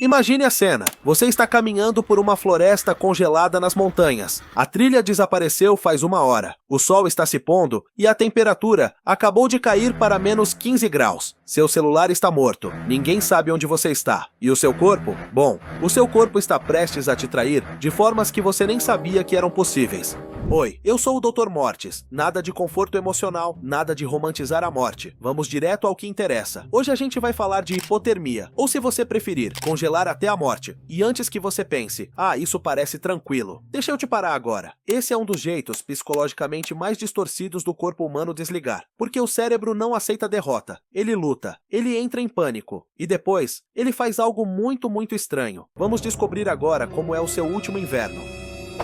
Imagine a cena. Você está caminhando por uma floresta congelada nas montanhas. A trilha desapareceu faz uma hora. O sol está se pondo e a temperatura acabou de cair para menos 15 graus. Seu celular está morto. Ninguém sabe onde você está. E o seu corpo? Bom, o seu corpo está prestes a te trair de formas que você nem sabia que eram possíveis. Oi, eu sou o Dr. Mortis. Nada de conforto emocional, nada de romantizar a morte. Vamos direto ao que interessa. Hoje a gente vai falar de hipotermia, ou se você preferir, congelar até a morte. E antes que você pense, isso parece tranquilo. Deixa eu te parar agora. Esse é um dos jeitos psicologicamente mais distorcidos do corpo humano desligar. Porque o cérebro não aceita derrota. Ele luta, ele entra em pânico. E depois, ele faz algo muito estranho. Vamos descobrir agora como é o seu último inverno.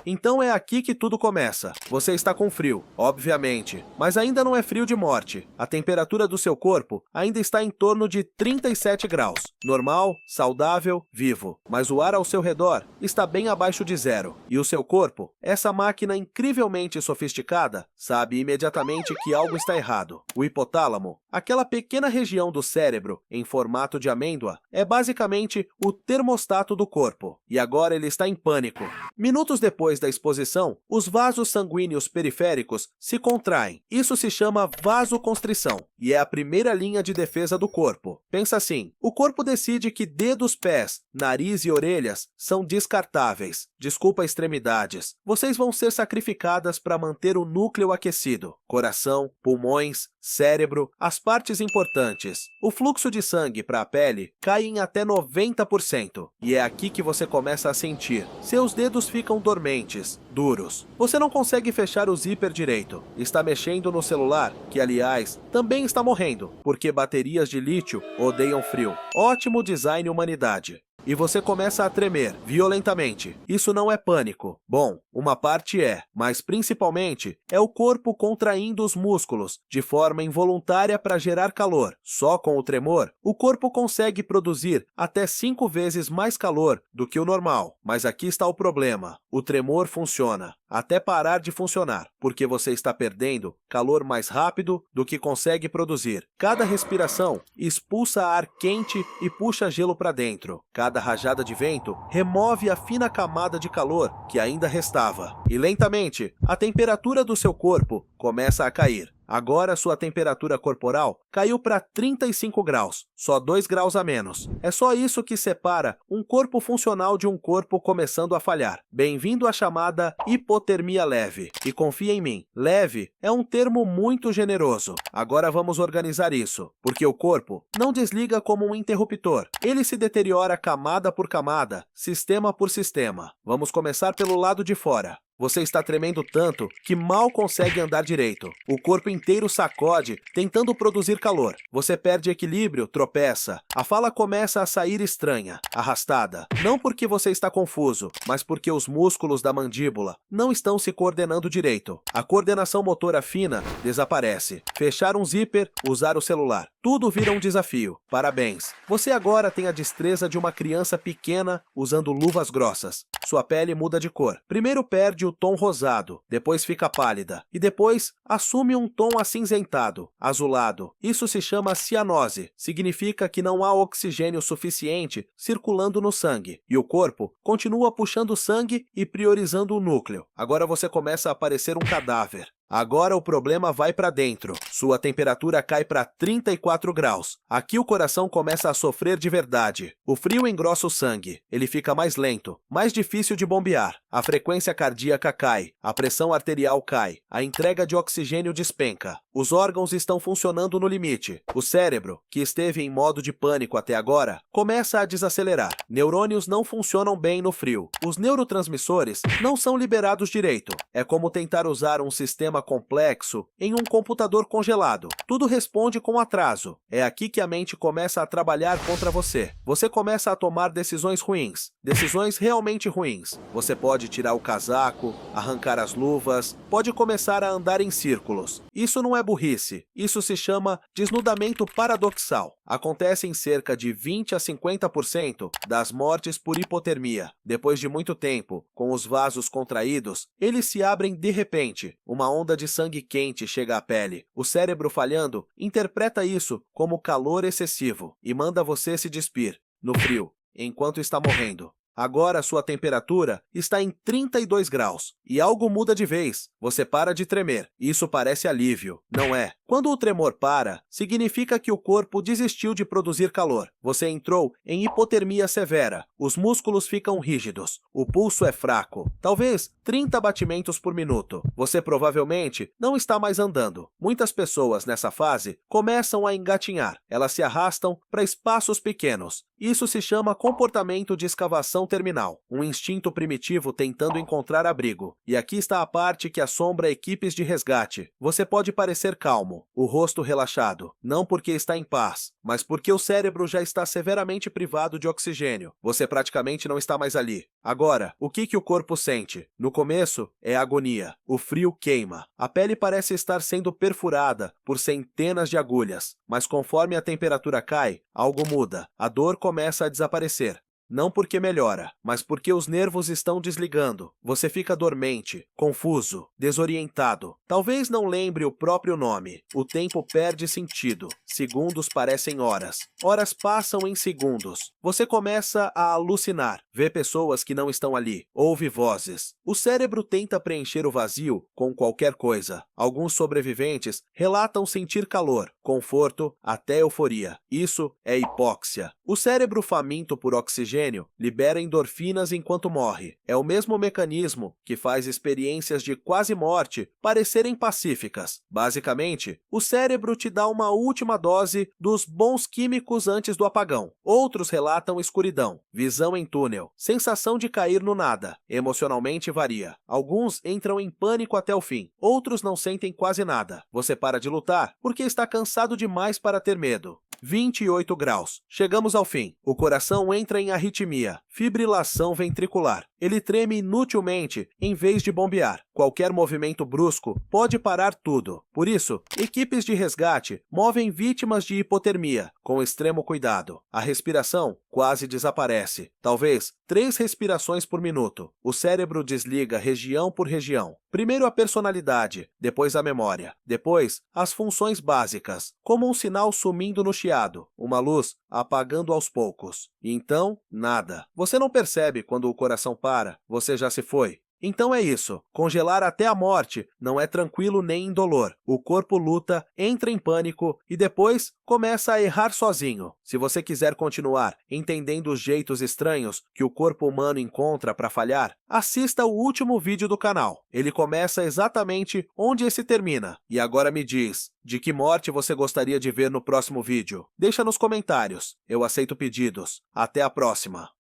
Então é aqui que tudo começa. Você está com frio, obviamente, mas ainda não é frio de morte. A temperatura do seu corpo ainda está em torno de 37 graus. Normal, saudável, vivo. Mas o ar ao seu redor está bem abaixo de zero. E o seu corpo, essa máquina incrivelmente sofisticada, sabe imediatamente que algo está errado. O hipotálamo, aquela pequena região do cérebro em formato de amêndoa, é basicamente o termostato do corpo. E agora ele está em pânico. Minutos depois da exposição, os vasos sanguíneos periféricos se contraem. Isso se chama vasoconstrição e é a primeira linha de defesa do corpo. Pensa assim, o corpo decide que dedos, pés, nariz e orelhas são descartáveis. Desculpa extremidades. Vocês vão ser sacrificadas para manter o núcleo aquecido. Coração, pulmões, cérebro, as partes importantes. O fluxo de sangue para a pele cai em até 90%. E é aqui que você começa a sentir. Seus dedos ficam dormentes, duros. Você não consegue fechar o zíper direito. Está mexendo no celular, que aliás, também está morrendo, porque baterias de lítio odeiam frio. Ótimo design humanidade. E você começa a tremer, violentamente. Isso não é pânico. Bom, uma parte é, mas principalmente é o corpo contraindo os músculos, de forma involuntária para gerar calor. Só com o tremor, o corpo consegue produzir até 5 vezes mais calor do que o normal. Mas aqui está o problema. O tremor funciona, até parar de funcionar, porque você está perdendo calor mais rápido do que consegue produzir. Cada respiração expulsa ar quente e puxa gelo para dentro. Cada rajada de vento remove a fina camada de calor que ainda restava. E lentamente, a temperatura do seu corpo começa a cair. Agora sua temperatura corporal caiu para 35 graus, só 2 graus a menos. É só isso que separa um corpo funcional de um corpo começando a falhar. Bem-vindo à chamada hipotermia leve. E confia em mim, leve é um termo muito generoso. Agora vamos organizar isso, porque o corpo não desliga como um interruptor. Ele se deteriora camada por camada, sistema por sistema. Vamos começar pelo lado de fora. Você está tremendo tanto que mal consegue andar direito. O corpo inteiro sacode, tentando produzir calor. Você perde equilíbrio, tropeça. A fala começa a sair estranha, arrastada. Não porque você está confuso, mas porque os músculos da mandíbula não estão se coordenando direito. A coordenação motora fina desaparece. Fechar um zíper, usar o celular. Tudo vira um desafio. Parabéns. Você agora tem a destreza de uma criança pequena usando luvas grossas. Sua pele muda de cor. Primeiro perde o tom rosado, depois fica pálida, e depois assume um tom acinzentado, azulado. Isso se chama cianose. Significa que não há oxigênio suficiente circulando no sangue, e o corpo continua puxando sangue e priorizando o núcleo. Agora você começa a parecer um cadáver. Agora o problema vai para dentro. Sua temperatura cai para 34 graus. Aqui o coração começa a sofrer de verdade. O frio engrossa o sangue. Ele fica mais lento, mais difícil de bombear. A frequência cardíaca cai. A pressão arterial cai. A entrega de oxigênio despenca. Os órgãos estão funcionando no limite. O cérebro, que esteve em modo de pânico até agora, começa a desacelerar. Neurônios não funcionam bem no frio. Os neurotransmissores não são liberados direito. É como tentar usar um sistema complexo em um computador congelado. Tudo responde com atraso. É aqui que a mente começa a trabalhar contra você. Você começa a tomar decisões ruins. Decisões realmente ruins. Você pode tirar o casaco, arrancar as luvas, pode começar a andar em círculos. Isso não é burrice. Isso se chama desnudamento paradoxal. Acontece em cerca de 20 a 50% das mortes por hipotermia. Depois de muito tempo, com os vasos contraídos, eles se abrem de repente. Uma onda de sangue quente chega à pele. O cérebro falhando interpreta isso como calor excessivo e manda você se despir. No frio, enquanto está morrendo. Agora sua temperatura está em 32 graus e algo muda de vez. Você para de tremer. Isso parece alívio, não é? Quando o tremor para, significa que o corpo desistiu de produzir calor. Você entrou em hipotermia severa. Os músculos ficam rígidos. O pulso é fraco, talvez 30 batimentos por minuto. Você provavelmente não está mais andando. Muitas pessoas nessa fase começam a engatinhar. Elas se arrastam para espaços pequenos. Isso se chama comportamento de escavação terminal, um instinto primitivo tentando encontrar abrigo. E aqui está a parte que assombra equipes de resgate. Você pode parecer calmo, o rosto relaxado, não porque está em paz, mas porque o cérebro já está severamente privado de oxigênio. Você praticamente não está mais ali. Agora, o que o corpo sente? No começo, é agonia. O frio queima. A pele parece estar sendo perfurada por centenas de agulhas, mas conforme a temperatura cai, algo muda. A dor começa a desaparecer. Não porque melhora, mas porque os nervos estão desligando. Você fica dormente, confuso, desorientado. Talvez não lembre o próprio nome. O tempo perde sentido. Segundos parecem horas. Horas passam em segundos. Você começa a alucinar. Vê pessoas que não estão ali. Ouve vozes. O cérebro tenta preencher o vazio com qualquer coisa. Alguns sobreviventes relatam sentir calor, conforto, até euforia. Isso é hipóxia. O cérebro faminto por oxigênio libera endorfinas enquanto morre. É o mesmo mecanismo que faz experiências de quase morte parecerem pacíficas. Basicamente, o cérebro te dá uma última dose dos bons químicos antes do apagão. Outros relatam escuridão, visão em túnel, sensação de cair no nada. Emocionalmente varia. Alguns entram em pânico até o fim. Outros não sentem quase nada. Você para de lutar porque está cansado demais para ter medo. 28 graus. Chegamos ao fim. O coração entra em arritmia, fibrilação ventricular. Ele treme inutilmente em vez de bombear. Qualquer movimento brusco pode parar tudo. Por isso, equipes de resgate movem vítimas de hipotermia com extremo cuidado. A respiração quase desaparece. Talvez 3 respirações por minuto. O cérebro desliga região por região. Primeiro a personalidade, depois a memória, depois as funções básicas, como um sinal sumindo no chiado, uma luz apagando aos poucos. E então, nada. Você não percebe quando o coração para, você já se foi. Então é isso, congelar até a morte não é tranquilo nem indolor. O corpo luta, entra em pânico e depois começa a errar sozinho. Se você quiser continuar entendendo os jeitos estranhos que o corpo humano encontra para falhar, assista o último vídeo do canal. Ele começa exatamente onde esse termina. E agora me diz, de que morte você gostaria de ver no próximo vídeo? Deixa nos comentários, eu aceito pedidos. Até a próxima!